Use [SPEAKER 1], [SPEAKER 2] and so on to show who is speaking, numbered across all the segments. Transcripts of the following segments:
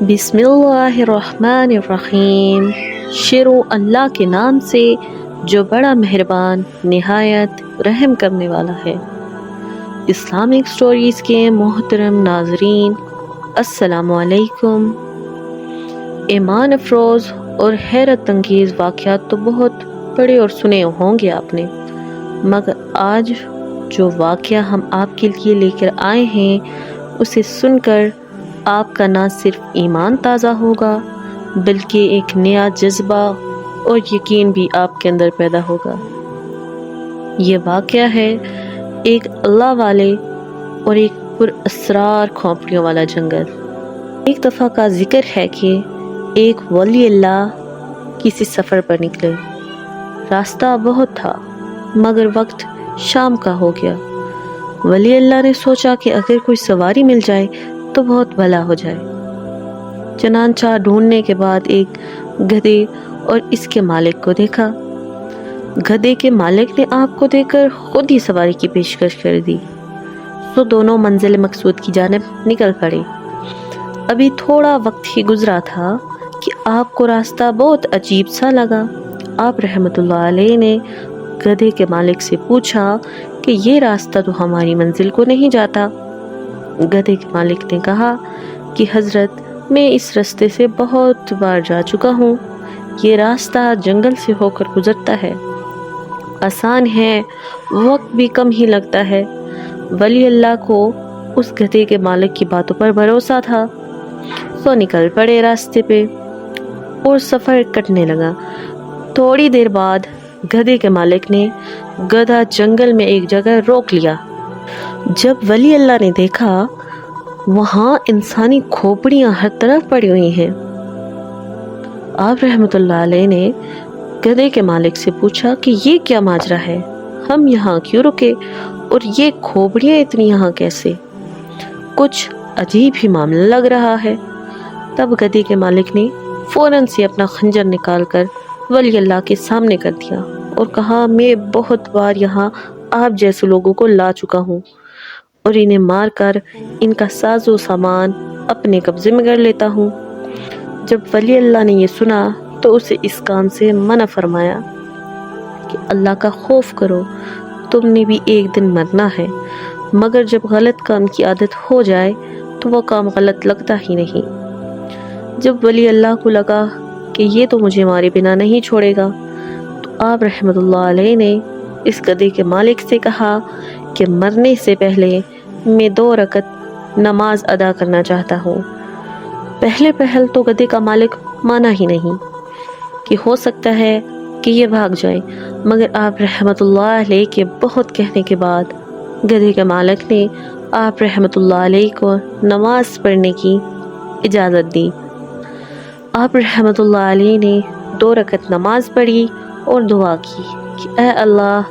[SPEAKER 1] بسم اللہ الرحمن الرحیم۔ شروع اللہ کے نام سے جو بڑا مہربان نہایت رحم کرنے والا ہے۔ اسلامک سٹوریز کے محترم ناظرین، السلام علیکم۔ ایمان افروز اور حیرت انگیز واقعات تو بہت پڑھے اور سنے ہوں گے آپ نے، مگر آج جو واقعہ ہم آپ کے لیے لے کر آئے ہیں اسے سن کر آپ کا نہ صرف ایمان تازہ ہوگا بلکہ ایک نیا جذبہ اور یقین بھی آپ کے اندر پیدا ہوگا۔ یہ واقعہ ہے ایک اللہ والے اور ایک پر اسرار کھوپڑیوں والا جنگل۔ ایک دفعہ کا ذکر ہے کہ ایک ولی اللہ کسی سفر پر نکلے۔ راستہ بہت تھا مگر وقت شام کا ہو گیا۔ ولی اللہ نے سوچا کہ اگر کوئی سواری مل جائے تو بہت بھلا ہو جائے۔ چنانچہ ڈھونڈنے کے بعد ایک گدھے اور اس کے مالک کو دیکھا۔ گدھے کے مالک نے آپ کو دیکھ کر خود ہی سواری کی پیشکش کر دی، تو دونوں منزل مقصود کی جانب نکل پڑے۔ ابھی تھوڑا وقت ہی گزرا تھا کہ آپ کو راستہ بہت عجیب سا لگا۔ آپ رحمت اللہ علیہ نے گدھے کے مالک سے پوچھا کہ یہ راستہ تو ہماری منزل کو نہیں جاتا۔ گدھے کے مالک نے کہا کہ حضرت، میں اس راستے سے بہت بار جا چکا ہوں، یہ راستہ جنگل سے ہو کر گزرتا ہے، آسان ہے، وقت بھی کم ہی لگتا ہے۔ ولی اللہ کو اس گدھے کے مالک کی باتوں پر بھروسہ تھا، تو نکل پڑے راستے پہ اور سفر کٹنے لگا۔ تھوڑی دیر بعد گدھے کے مالک نے گدھا جنگل میں ایک جگہ روک لیا۔ جب ولی اللہ نے دیکھا وہاں انسانی کھوپڑیاں ہر طرف پڑی ہوئی ہیں، آپ رحمت اللہ علیہ نے گدھے کے مالک سے پوچھا کہ یہ کیا ماجرا ہے، ہم یہاں کیوں رکے اور یہ کھوپڑیاں اتنی یہاں کیسے؟ کچھ عجیب ہی معاملہ لگ رہا ہے۔ تب گدھے کے مالک نے فوراً سے اپنا خنجر نکال کر ولی اللہ کے سامنے کر دیا اور کہا، میں بہت بار یہاں آپ جیسے لوگوں کو لا چکا ہوں اور انہیں مار کر ان کا ساز و سامان اپنے قبضے میں کر لیتا ہوں۔ جب ولی اللہ نے یہ سنا تو اسے اس کام سے منع فرمایا کہ اللہ کا خوف کرو، تم نے بھی ایک دن مرنا ہے، مگر جب غلط کام کی عادت ہو جائے تو وہ کام غلط لگتا ہی نہیں۔ جب ولی اللہ کو لگا کہ یہ تو مجھے مارے بنا نہیں چھوڑے گا، تو آپ رحمت اللہ علیہ نے اس گدھے کے مالک سے کہا کہ مرنے سے پہلے میں 2 رکعت نماز ادا کرنا چاہتا ہوں۔ پہل تو گدھے کا مالک مانا ہی نہیں کہ ہو سکتا ہے کہ یہ بھاگ جائے، مگر آپ رحمت اللہ علیہ کے بہت کہنے کے بعد گدھے کے مالک نے آپ رحمت اللہ علیہ کو نماز پڑھنے کی اجازت دی۔ آپ رحمت اللہ علیہ نے 2 رکعت نماز پڑھی اور دعا کی کہ اے اللہ،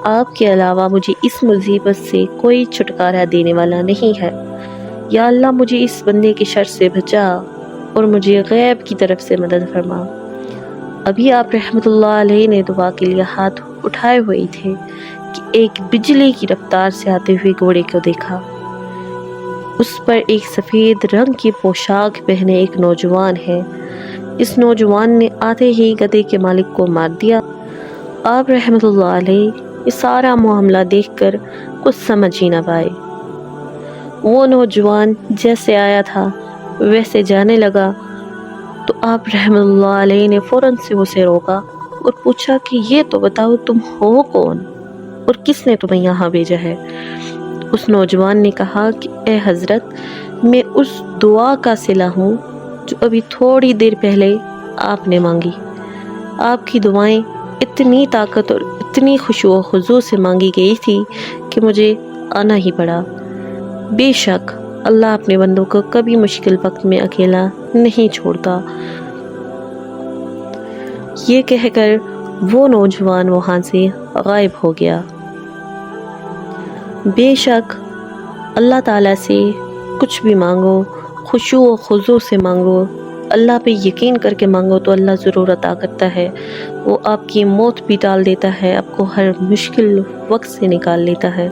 [SPEAKER 1] آپ کے علاوہ مجھے اس مصیبت سے کوئی چھٹکارا دینے والا نہیں ہے، یا اللہ مجھے اس بندے کی شر سے بچا اور مجھے غیب کی طرف سے مدد فرما۔ ابھی آپ رحمت اللہ علیہ نے دعا کے لیے ہاتھ اٹھائے ہوئے تھے کہ ایک بجلی کی رفتار سے آتے ہوئے گھوڑے کو دیکھا۔ اس پر ایک سفید رنگ کی پوشاک پہنے ایک نوجوان ہے۔ اس نوجوان نے آتے ہی گدھے کے مالک کو مار دیا۔ آپ رحمت اللہ علیہ یہ سارا معاملہ دیکھ کر کچھ سمجھ ہی نہ پائے۔ وہ نوجوان جیسے آیا تھا ویسے جانے لگا، تو آپ رحمت اللہ علیہ نے فوراً سے اسے روکا اور پوچھا کہ یہ تو بتاؤ تم ہو کون اور کس نے تمہیں یہاں بھیجا ہے؟ اس نوجوان نے کہا کہ اے حضرت، میں اس دعا کا صلہ ہوں جو ابھی تھوڑی دیر پہلے آپ نے مانگی۔ آپ کی دعائیں اتنی طاقت اور اتنی خشوع و خضوع سے مانگی گئی تھی کہ مجھے آنا ہی پڑا۔ بے شک اللہ اپنے بندوں کو کبھی مشکل وقت میں اکیلا نہیں چھوڑتا۔ یہ کہہ کر وہ نوجوان وہاں سے غائب ہو گیا۔ بے شک اللہ تعالیٰ سے کچھ بھی مانگو، خشوع و خضوع سے مانگو، اللہ پہ یقین کر کے مانگو تو اللہ ضرور عطا کرتا ہے۔ وہ آپ کی موت بھی ٹال دیتا ہے، آپ کو ہر مشکل وقت سے نکال لیتا ہے۔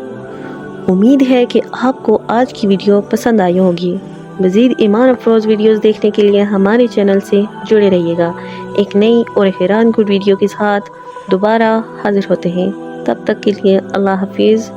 [SPEAKER 1] امید ہے کہ آپ کو آج کی ویڈیو پسند آئی ہوگی۔ مزید ایمان افروز ویڈیوز دیکھنے کے لیے ہمارے چینل سے جڑے رہیے گا۔ ایک نئی اور حیران کن ویڈیو کے ساتھ دوبارہ حاضر ہوتے ہیں، تب تک کے لیے اللہ حافظ۔